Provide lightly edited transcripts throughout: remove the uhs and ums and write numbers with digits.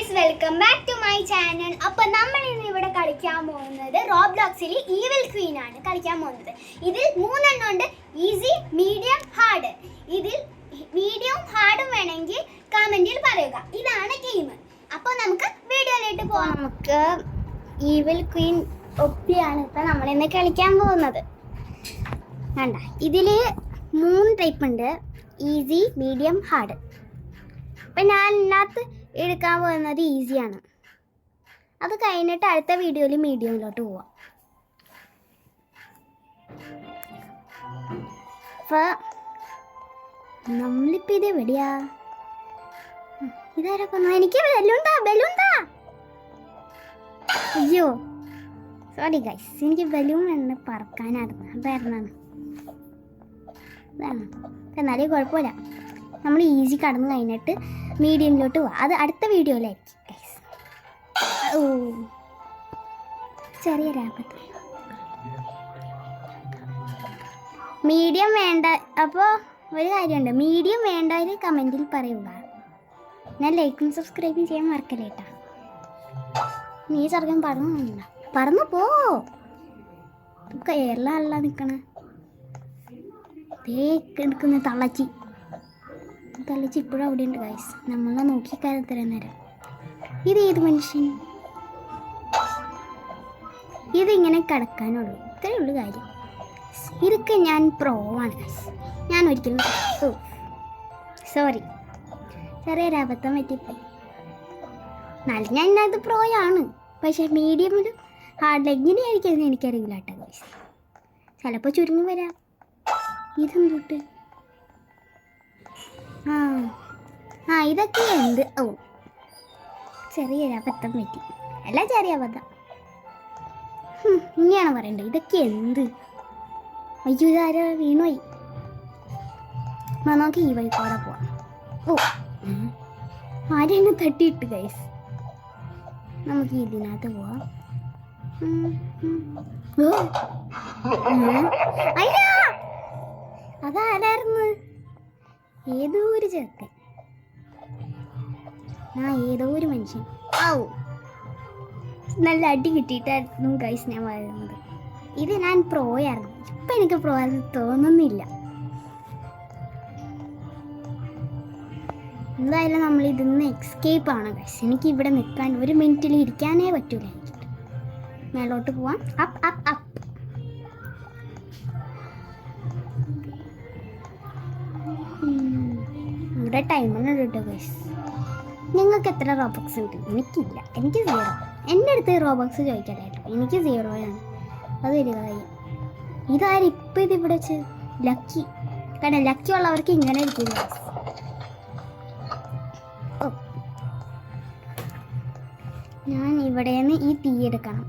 Guys, welcome back to my channel. അപ്പോൾ നമ്മൾ ഇന്ന് ഇവിടെ കളിക്കാൻ പോകുന്നത് റോബ്ലോക്സിൽ ഈവിൽ ക്വീൻ ആണ് കളിക്കാൻ പോകുന്നത്. ഇതിൽ 3 എണ്ണം ഉണ്ട്: ഈസി, മീഡിയം, ഹാർഡ്. ഇതിൽ മീഡിയം ഹാർഡും വേണമെങ്കിൽ കമന്റിൽ പറയുക. ഇതാണ് ഗെയിം. അപ്പോൾ നമുക്ക് വീഡിയോയിലേക്ക് പോകാം. നമുക്ക് ഈവിൽ ക്വീൻ ഒപ്പിയാണ് ഇപ്പോൾ നമ്മൾ ഇന്ന് കളിക്കാൻ പോകുന്നത്. വേണ്ട, ഇതിൽ 3 ടൈപ്പ് ഉണ്ട്: ഈസി, മീഡിയം, ഹാർഡ്. അപ്പം ഞാൻ ഇതിനകത്ത് എടുക്കാൻ പോകുന്നത് ഈസിയാണ്. അത് കഴിഞ്ഞിട്ട് അടുത്ത വീഡിയോയിൽ മീഡിയമിലോട്ട് പോവാം. അപ്പോൾ നമ്മളിപ്പോൾ ഇത് എവിടെയാ? ഇതാരൊക്കെ എനിക്ക് ബലൂണ്ടാ. അയ്യോ സോറി ഗൈസ്, എനിക്ക് ബലൂൺ വേണം പറക്കാനായിരുന്നു. അതായിരുന്നാണ് ഇതാണ്. എന്നാലും കുഴപ്പമില്ല, നമ്മൾ ഈസി കടന്നു കഴിഞ്ഞിട്ട് മീഡിയമിലോട്ട് പോവാം. അത് അടുത്ത വീഡിയോയിലായിരിക്കും ഗൈസ്. ഓ ചെറിയ രാപത്ത്. മീഡിയം വേണ്ട. അപ്പോൾ ഒരു കാര്യമുണ്ട്, മീഡിയം വേണ്ടവർ കമൻറ്റിൽ പറയുക. ഞാൻ ലൈക്കും സബ്സ്ക്രൈബും ചെയ്യാൻ മറക്കല്ലേട്ടാ. നീ ചെറുക്കൻ പറന്നു പോ. കേരളമല്ല നിൽക്കണേ. എടുക്കുന്ന തള്ളച്ചി ഇപ്പോഴും അവിടെ ഉണ്ട് ഗൈസ്. നമ്മളെ നോക്കിക്കാരം തരാൻ നേരം. ഇത് ഏത് മനുഷ്യൻ? ഇതിങ്ങനെ കിടക്കാനുള്ളൂ, ഇത്രയേ ഉള്ളൂ കാര്യം. ഇതൊക്കെ ഞാൻ പ്രോ ആണ് ഗൈസ്. ഞാൻ ഒരിക്കലും സോറി, ചെറിയൊരു അബദ്ധം പറ്റിപ്പോയി. നല്ല ഞാൻ ഇതിനകത്ത് പ്രോയാണ്, പക്ഷേ മീഡിയമിൽ ഹാർഡ് എങ്ങനെയായിരിക്കും എനിക്കറിയില്ല കേട്ടോ ഗൈസ്. ചിലപ്പോൾ ചുരുങ്ങി വരാം. ഇതെന്തൊട്ട്? ഇതൊക്കെ എന്ത്? ഓ ചെറിയൊരു അബദ്ധം പറ്റി. അല്ല ചെറിയ അബദ്ധം. ഇങ്ങനെയാണ് പറയണ്ടത്. ഇതൊക്കെ എന്ത്? അയ്യോ ഇതാരോ വീണുപോയി. നമുക്ക് ഈ വഴിക്കോടെ പോവാം. ഓ ആരെന്നെ തട്ടിയിട്ട് ഗൈസ്. നമുക്ക് ഇതിനകത്ത് പോവാം. അതാരായിരുന്നു? ഏതോ ഒരു ചെറുക്കൻ, ഏതോ ഒരു മനുഷ്യൻ. നല്ല അടി കിട്ടിയിട്ടായിരുന്നു ഗൈസ് ഞാൻ പറയുന്നത്. ഇത് ഞാൻ പ്രോയായിരുന്നു. ഇപ്പം എനിക്ക് പ്രോ ആണെന്ന് തോന്നുന്നില്ല. എന്തായാലും നമ്മൾ ഇതിന്ന് എക്സ്കേപ്പ് ആണ് ഗൈസ്. എനിക്ക് ഇവിടെ നിൽക്കാൻ 1 മിനിറ്റിൽ ഇരിക്കാനേ പറ്റൂല. എനിക്ക് മേലോട്ട് പോവാം. Up up up. ഇവിടെ ടൈമൊന്നും കേട്ടോ ഗൈസ്. നിങ്ങൾക്ക് എത്ര റോബക്സ് ഉണ്ട്? എനിക്കില്ല, എനിക്ക് 0. എൻ്റെ അടുത്ത് റോബക്സ് ചോദിക്കട്ടെ കേട്ടോ. എനിക്ക് 0ആണ്. അത് ഒരു കാര്യം. ഇതാരും ഇപ്പം ഇതിവിടെ വെച്ച് ലക്കി. കാരണം ലക്കി ഉള്ളവർക്ക് ഇങ്ങനെ ഇരിക്കും ഗൈസ്. ഓ ഞാൻ ഇവിടെ നിന്ന് ഈ തീ എടുക്കണം,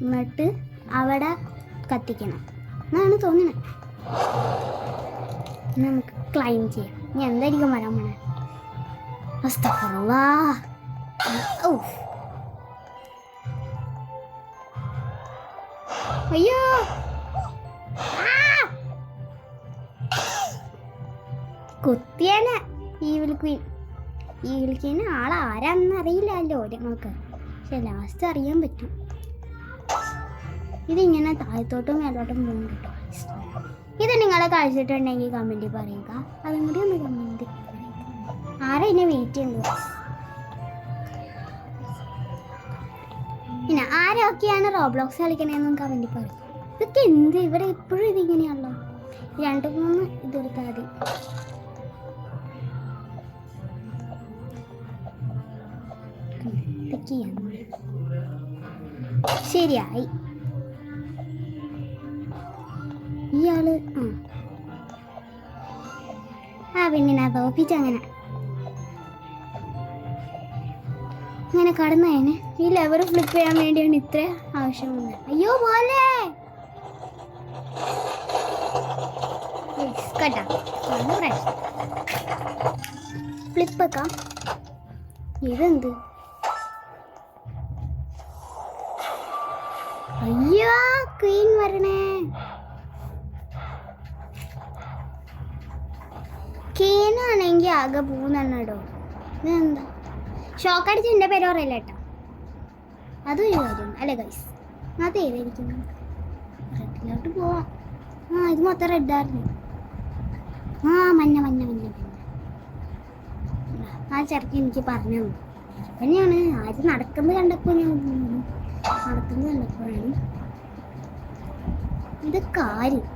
എന്നിട്ട് അവിടെ കത്തിക്കണം എന്നാണ് തോന്നുന്നത്. നമുക്ക് ക്ലൈം ചെയ്യാം. ഇനി എന്തായിരിക്കും വരാൻ പോണേ? അയ്യോ കുത്തിയേനെ ഈവിൽ ക്വീൻ. ആളാരാന്ന് അറിയില്ലല്ലോ ഞങ്ങൾക്ക്, പക്ഷെ ലാസ്റ്റ് അറിയാൻ പറ്റും. ഇതിങ്ങനെ താഴത്തോട്ടും മേലോട്ടും പോകും കേട്ടോ. ഇത് നിങ്ങളെ കഴിച്ചിട്ടുണ്ടെങ്കിൽ കമൻറ്റിൽ പറയുക. അതും കൂടി ഒന്ന് കമൻറ്റിൽ പറയുക. ആരെ എന്നെ വെയിറ്റ് ചെയ്യുന്നത്? പിന്നെ ആരൊക്കെയാണ് റോബ്ലോക്സ് കളിക്കണേന്നും കമൻറ്റിൽ പറയും. ഇതൊക്കെ എന്ത്? ഇവിടെ എപ്പോഴും ഇതിങ്ങനെയാണല്ലോ. 2-3 ഇതെടുത്താൽ മതി. ഇതൊക്കെയാണ് ശരിയായി. ഇയാള് പിന്നെ തോപ്പിച്ചങ്ങനെ അങ്ങനെ കടന്നതിന് ഈ ലെവർ ഫ്ലിപ്പ് ചെയ്യാൻ വേണ്ടിയാണ് ഇത്ര ആവശ്യമുണ്ട്. അയ്യോ പോലെ കേട്ടാ ഫ്ലിപ്പൊക്കാം. ഇതെന്ത്? അയ്യോ ക്വീൻ വരണേ. കേനാണെങ്കിൽ ആകെ 3 എണ്ണം ഇടോ. ഇതെന്താ? ഷോക്ക് അടിച്ച് എൻ്റെ പേര് പറയല്ല കേട്ടോ. അതൊരു കാര്യം അല്ലേ ഗൈസ്? അത് ഏതായിരിക്കും? റെഡിലോട്ട് പോവാം. ആ ഇത് മൊത്തം റെഡായിരുന്നു. ആ മഞ്ഞ മഞ്ഞ മഞ്ഞ മഞ്ഞ. ആ ചെറുക്കൻ എനിക്ക് പറഞ്ഞു തന്നെയാണ്. ആര് നടക്കുന്നത് കണ്ടപ്പോൾ ഞാൻ നടക്കുന്നത് കണ്ടപ്പോഴാണ് ഇത് കാര്യം.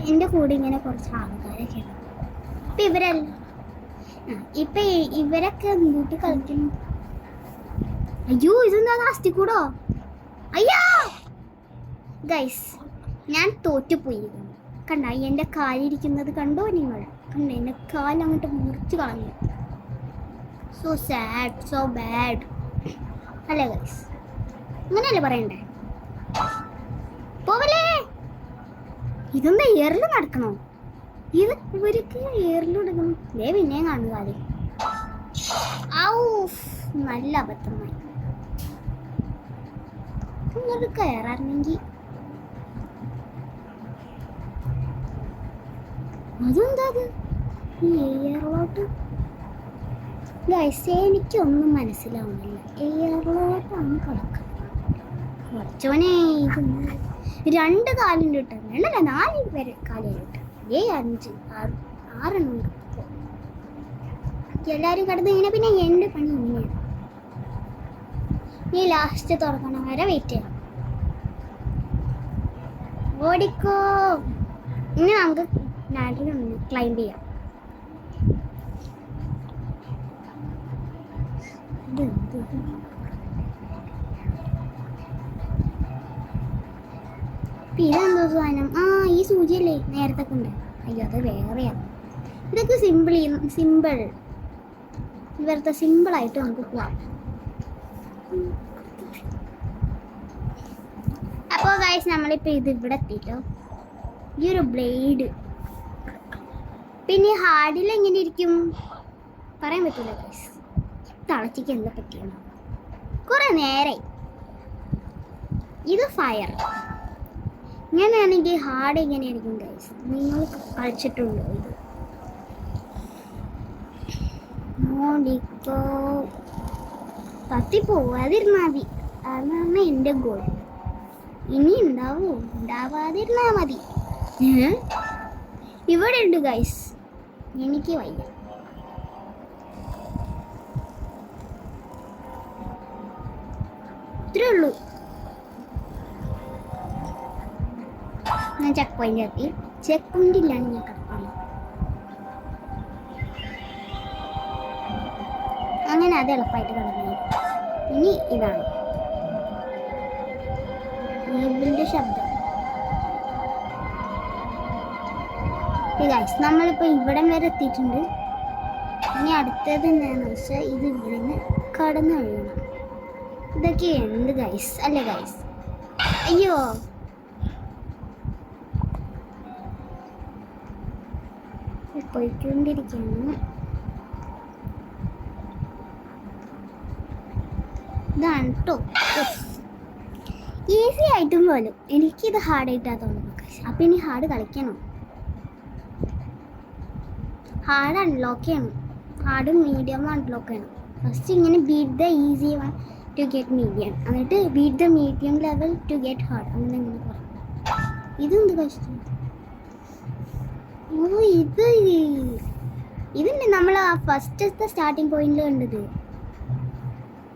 എൻ്റെ കൂടെ ഇങ്ങനെ കുറച്ച് ആൾക്കാരൊക്കെ ഉണ്ട്. ഇപ്പം ഇവരല്ല, ഇപ്പം ഇവരൊക്കെ വീട്ടിൽ കളിക്കുന്നു. അയ്യോ ഇതെന്താ അസ്ഥിക്കൂടോ? അയ്യോ ഗൈസ് ഞാൻ തോറ്റുപോയി. കണ്ട എൻ്റെ കാലിരിക്കുന്നത് കണ്ടോ നിങ്ങൾ? കണ്ട എൻ്റെ കാലങ്ങോട്ട് മുറിച്ച് കളഞ്ഞു. സോ സാഡ്, സോ ബാഡ് അല്ലേ ഗൈസ്? അങ്ങനെയല്ലേ പറയണ്ടേ? പോവല്ലേ? ഇതൊന്നും എയറിൽ നടക്കണോ? ഇത് ഇവർക്ക് എയറിൽ നടക്കണം. ദേ പിന്നെയും കാണുക കാര്യം. നല്ല അബദ്ധമായി. ഇങ്ങോട്ട് കയറാറുണ്ടെങ്കിൽ അതെന്താ അത് ഈ എയറിലോട്ട്? ഗൈസ് എനിക്കൊന്നും മനസ്സിലാവുന്നില്ല. എയറിലോട്ടാണ് കിടക്കുന്നത്. കുറച്ചോനെ രണ്ട് കാലിൻ്റെ ഇട്ട് വേണ്ടല്ല, 4 പേര് കാലിലിട്ട് 5 6 ഉണ്ട്. എല്ലാവരും കിടന്ന് ഇങ്ങനെ. പിന്നെ എൻ്റെ പണി ഇങ്ങനെയാണ്. നീ ലാസ്റ്റ് തുറക്കണം വരെ വെയിറ്റ് ചെയ്യണം. ഓടിക്കോ. ഇനി നമുക്ക് നാട്ടിലൊന്ന് ക്ലൈംബ് ചെയ്യാം. ഇതെന്തോ സാധനം? ആ ഈ സൂചിയല്ലേ നേരത്തെ ഉണ്ട്. അയ്യോ അത് വേറെയാണ്. ഇതൊക്കെ സിമ്പിൾ ഇവരുടെ സിമ്പിളായിട്ട് നമുക്ക് പോവാം. അപ്പോൾ ഗൈസ് നമ്മളിപ്പോൾ ഇത് ഇവിടെ എത്തിയിട്ടോ. ഈ ഒരു ബ്ലേഡ് പിന്നെ ഹാർഡിൽ എങ്ങനെ ഇരിക്കും പറയാൻ പറ്റില്ല ഗൈസ്. തളച്ചിക്ക് എന്താ പറ്റിയാണ്? കുറേ നേരായി. ഇത് ഫയർ. ഇങ്ങനെയാണെങ്കിൽ ഹാർഡ് എങ്ങനെയായിരിക്കും ഗൈസ്? നിങ്ങൾ കളിച്ചിട്ടുണ്ടോ ഇത്? ഓടിക്കോ. കത്തിപ്പോവാതിരുന്നാൽ മതി. അതാണ് എൻ്റെ ഗോൾ. ഇനി ഉണ്ടാവാതിരുന്നാൽ മതി. ഇവിടെ ഉണ്ട് ഗൈസ്. എനിക്ക് വയ്യ. ഇത്രേ ഉള്ളൂ. ഞാൻ ചെക്ക് പോയിന്റ് എത്തി. ചെക്ക് പോയിന്റ് ഇല്ലാണ്ട് ഞാൻ കിടക്കണം. അങ്ങനെ അത് എളുപ്പമായിട്ട് കിടന്നു. ഇനി ഇതാണ് ഇതിൻ്റെ ശബ്ദം. ഗൈസ് നമ്മളിപ്പോൾ ഇവിടം വരെ എത്തിയിട്ടുണ്ട്. ഇനി അടുത്തത് എന്താണെന്ന് വെച്ചാൽ ഇത് ഇവിടെ നിന്ന് കടന്നു കഴിയണം. ഇതൊക്കെ എന്ത് ഗൈസ് അല്ലേ ഗൈസ്? അയ്യോ പോയിക്കൊണ്ടിരിക്കുന്നു. ഇതാണ് കേട്ടോ ഈസി ആയിട്ടും പോലും. എനിക്കിത് ഹാർഡായിട്ടാണ് തോന്നുന്നത്. അപ്പം ഇനി ഹാർഡ് കളിക്കണം. ഹാർഡ് അൺലോക്ക് ചെയ്യണം. ഹാർഡ് മീഡിയം അൺലോക്ക് ചെയ്യണം. ഫസ്റ്റ് ഇങ്ങനെ beat the easy one to get medium, എന്നിട്ട് beat the medium level to get hard. അങ്ങനെ ഇങ്ങനെ പറയും. ഇതെന്ത് കഷ്ടം? ഓ ഇതിൻ്റെ നമ്മൾ ആ ഫസ്റ്റത്തെ സ്റ്റാർട്ടിങ് പോയിന്റിൽ കണ്ടത്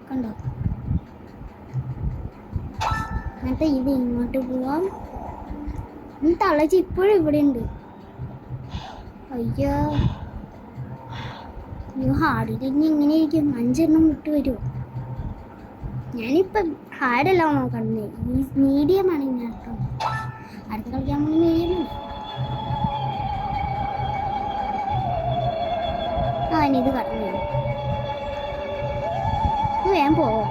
കണ്ടോ? എന്നിട്ട് ഇത് ഇങ്ങോട്ട് പോവാം. തളച്ച് ഇപ്പോഴും ഇവിടെ ഉണ്ട്. അയ്യോ ഹാർഡിലിഞ്ഞ് ഇങ്ങനെ ഇരിക്കും. 5 എണ്ണം വിട്ട് വരുമോ? ഞാനിപ്പം ഹാർഡല്ല നോക്കണ്ടേ, മീഡിയമാണ് ഞാൻ അടുത്ത് കളിക്കാൻ പോകുന്ന മീഡിയം. ആ ഇനി ഇത് കടന്നു വേഗം പോവോ?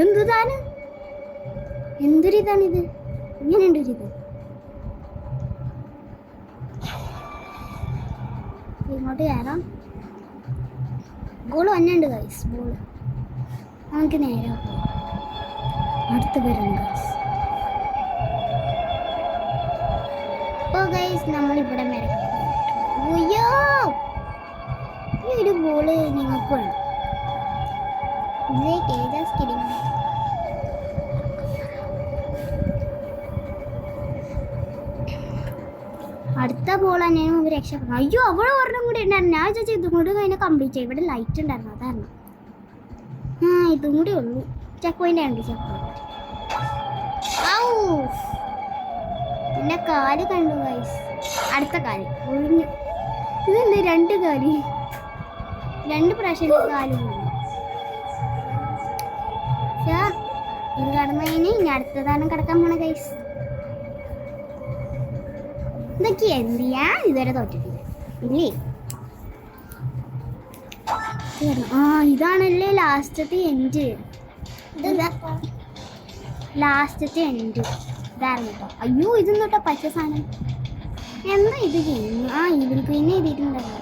ഇതെന്താണ്? എന്തൊരിതാണിത്? ഇങ്ങനെയുണ്ട് ഒരിത്. ഇങ്ങോട്ട് കയറാം. Ball വന്നുണ്ട് guys. ബോൾ നമുക്ക് നേരെ പോവാം. അടുത്ത് വരണം ഗൈസ്. നമ്മൾ ഇവിടെ വരെ. അയ്യോ ഈ ഒരു ബോള് നിങ്ങൾക്ക് വേണം. അടുത്ത ബോൾ തന്നെയാണ് ഇവർ രക്ഷപ്പെടുന്നത്. അയ്യോ അവിടെ ഒരെണ്ണം കൂടി ഉണ്ടായിരുന്നു. ഞാൻ ചോദിച്ചാൽ ഇതും കൂടി കഴിഞ്ഞാൽ കംപ്ലീറ്റ് ചെയ്യും. ഇവിടെ ലൈറ്റ് ഉണ്ടായിരുന്നു അതായിരുന്നു. ഇതും കൂടി ഉള്ളൂ. ചെക്ക് പോയിന്റ് ഉണ്ട്. Check point. എന്റെ കാല് കണ്ടു ഗൈസ്. അടുത്ത കാല് ഒഴിഞ്ഞു. ഇതല്ലേ 2 കാല്, 2 പ്രാവശ്യം കാല് പോയി. ഇത് കടന്നു കഴിഞ്ഞ് ഇനി അടുത്തതാണ് കിടക്കാൻ പോണ ഗൈസ്. ഇതൊക്കെ എന്തിയാ ഇതുവരെ തോറ്റിട്ടില്ല ഇല്ലേ? ഇതാണല്ലേ ലാസ്റ്റത്തെ എൻഡ്. ലാസ്റ്റത്തെ എൻഡ് ഇതായിരുന്നു കേട്ടോ. അയ്യോ ഇതും തൊട്ടോ പച്ച സാധനം എന്താ ഇത് ചെയ്യുന്നു? ഇതിൽ പിന്നെ എഴുതിയിട്ടുണ്ടല്ലോ.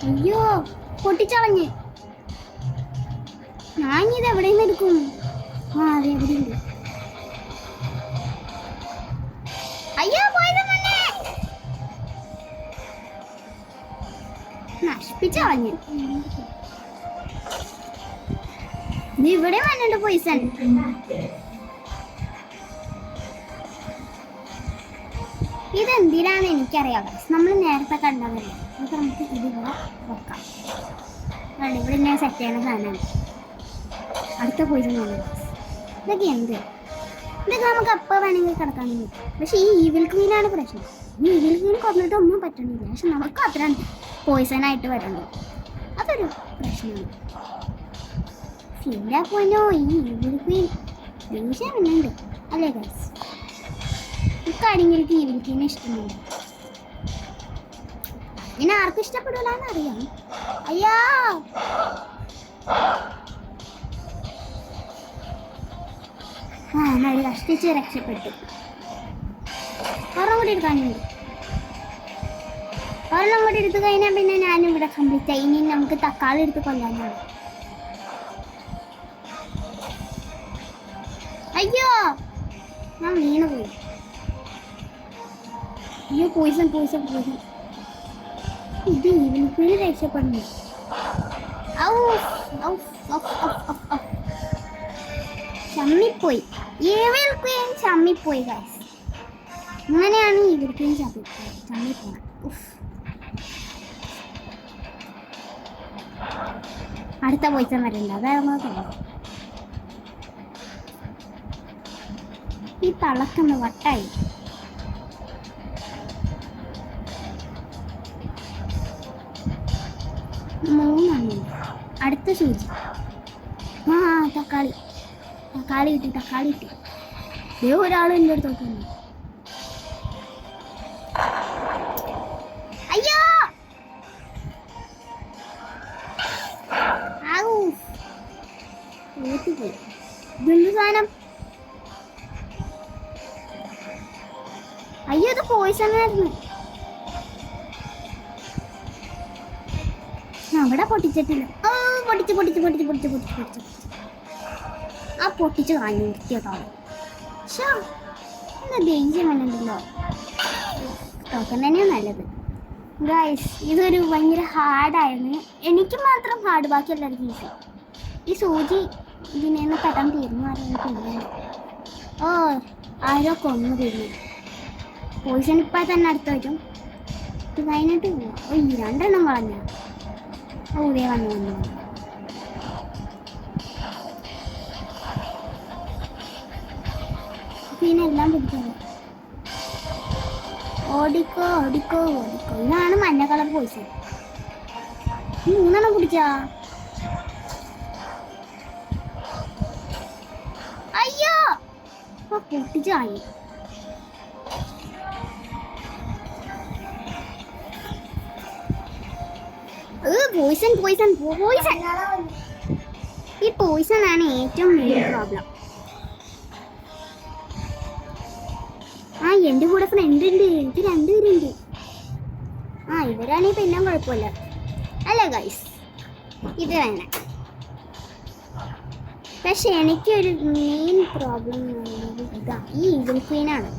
അയ്യോ പൊട്ടിച്ചളഞ്ഞ്. ഞാൻ ഇത് എവിടെ നിന്ന് എടുക്കും? അതെ എവിടെയുണ്ട്. അയ്യോ പോയത് മുന്നേ നശിപ്പിച്ചളഞ്ഞ്. ഇത് ഇവിടെ വന്നിട്ട് പോയിസൺ. ഇതെന്തിനാണ് എനിക്കറിയാം. നമ്മൾ നേരത്തെ കണ്ടതല്ലേ. നമുക്ക് ഇതിവിടെ വെക്കാം. ഇവിടെ ഞാൻ സെറ്റ് ചെയ്യണ സാധനമാണ്. അടുത്ത പോയിസൺ ഇതൊക്കെ എന്ത്? ഇതൊക്കെ നമുക്ക് അപ്പം വേണമെങ്കിൽ കിടക്കാൻ പറ്റും. പക്ഷെ ഈ ഈവിൽ ക്വീനാണ് പ്രശ്നം. ഈ ഈവിൽ ക്വീൻ കുറഞ്ഞിട്ട് ഒന്നും പറ്റണില്ല. പക്ഷെ നമുക്ക് അത്ര പോയിസണായിട്ട് വരണ്ടോ, അതൊരു പ്രശ്നമാണ്. ഫീലാ പോയിനോ ഈ ഈവിൽ ക്വീൻ ദേഷ്യം വരുന്നുണ്ട് അല്ലേ ഗൈസ്? ഇക്കാര്യങ്ങൾക്ക് ഈവിൽ ക്വീനെ ഇഷ്ടമുണ്ട്. പിന്നെ ആർക്കും ഇഷ്ടപ്പെടില്ലാന്ന് അറിയാം. അയ്യാ നല്ല കഷ്ടിച്ച് രക്ഷപ്പെട്ടു. ഒരെണ്ണം കൂടി എടുക്കാനുണ്ട്. ഒരെണ്ണം കൂടി എടുത്തു കഴിഞ്ഞാൽ പിന്നെ ഞാനും ഇവിടെ കംപ്ലീറ്റ് ആയി. ഇനി നമുക്ക് തക്കാളി എടുത്ത് കൊല്ലാനാണ്. അയ്യോ ഞാൻ വീണ് പോയി. അയ്യോ പോയിസൺ പോയിസൺ പോയിസൺ. ഇത് ഇവനിക്ക് രക്ഷപ്പെടുന്നു. ചമ്മിപ്പോയി. ഈവിൽ ക്വീൻ ചമ്മിപ്പോയി ഗൈസ്. അങ്ങനെയാണ് ഈവിൽ ക്വീൻ ചമ്മിപ്പോയി. അടുത്ത പോയിസൺ വരണ്ട. അതായത് ഈ തളക്കുന്ന വട്ടായി. മൂന്നെണ്ണം. അടുത്ത സൂചി. തക്കാളി തക്കാളി കിട്ടി. തക്കാളി കിട്ടി. ഒരാൾ എൻ്റെ അടുത്ത് നോക്കുന്നു. അയ്യോ പോയി. ഇതെന്ത് സാധനം? അയ്യോ ഇത് പോയിസണായിരുന്നു. അവിടെ പൊട്ടിച്ചിട്ടില്ല. പൊട്ടിച്ച് പൊട്ടിച്ച് പൊട്ടിച്ച് പൊട്ടിച്ച് പൊട്ടിച്ച് പൊട്ടിച്ച് പൊട്ടിച്ച് കാഞ്ഞു വൃത്തിയോട്ടാണ്. പക്ഷേ എന്താ ദേഷ്യം വേണ്ടല്ലോ. തോക്കാൻ തന്നെയാണ് നല്ലത് ഗൈസ്. ഇതൊരു ഭയങ്കര ഹാർഡായിരുന്നു. എനിക്ക് മാത്രം ഹാർഡ്, ബാക്കി എല്ലാവർക്കും ഈസി. ഈ സൂചി ഇതിനെ പെട്ടെന്ന് തീർന്നു അറിയാൻ. ആരോ കൊന്നു തീർന്നു. പോയിസൺ ഇപ്പം തന്നെ അടുത്ത് വരും. ഇത് കഴിഞ്ഞിട്ട് പോവാം. ഈ 2 എണ്ണം കളഞ്ഞ. ഇതേ വന്നു. പിന്നെ എല്ലാം പിടിച്ചത്. ഓടിക്കോ ഓടിക്കോ ഓടിക്കോ. ഇതാണ് മഞ്ഞ കളർ പോയിസൺ. 3 എണ്ണം പിടിച്ചാ. അയ്യോ പൊട്ടിച്ചായി. Poison poison poison. ഈ പോയിസൺ ആണ് ഏറ്റവും വലിയ പ്രോബ്ലം. എൻ്റെ കൂടെ ഫ്രണ്ട് ഉണ്ട്. എനിക്ക് 2 പേരുണ്ട്. ഇവരാണെങ്കിൽ പിന്നെ കുഴപ്പമില്ല അല്ലേ ഗൈസ്? ഇത് വേണം. പക്ഷെ എനിക്കൊരു മെയിൻ പ്രോബ്ലം ഇതാ ഈ ഈവിൽ ക്വീനാണ്.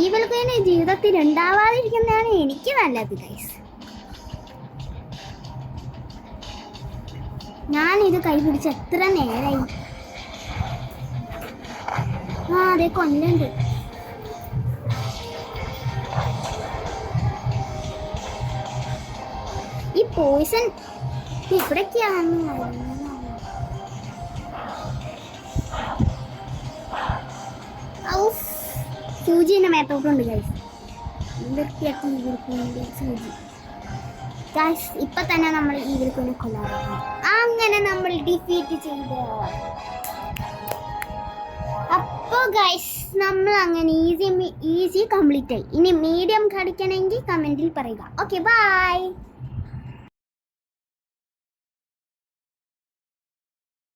ഈവിൽ ക്വീൻ ജീവിതത്തിൽ ഉണ്ടാവാതിരിക്കുന്നതാണ് എനിക്ക് നല്ലത് ഗൈസ്. ഞാനിത് കൈ പിടിച്ച് എത്ര നേരമായി. അതെ കൊല്ലുണ്ട്. ഈ പോയിസൺ എവിടൊക്കെയാണ്? സൂചി എന്നെ മേത്തോട്ടുണ്ട് ഗൈസ്. വൃത്തിയാക്കി ഈവിൽക്കുവിൻ്റെ സൂചി ഗൈസ്. ഇപ്പൊ തന്നെ നമ്മൾ ഈവിൽക്കുവിനെ കൊല്ലാറുണ്ട്. അങ്ങനെ നമ്മൾ ഡിഫീറ്റ് ചെയ്ത്. അപ്പോൾ ഗൈസ് നമ്മൾ അങ്ങനെ ഈസി കംപ്ലീറ്റ് ആയി. ഇനി മീഡിയം കളിക്കണമെങ്കിൽ കമന്റിൽ പറയുക. Okay bye.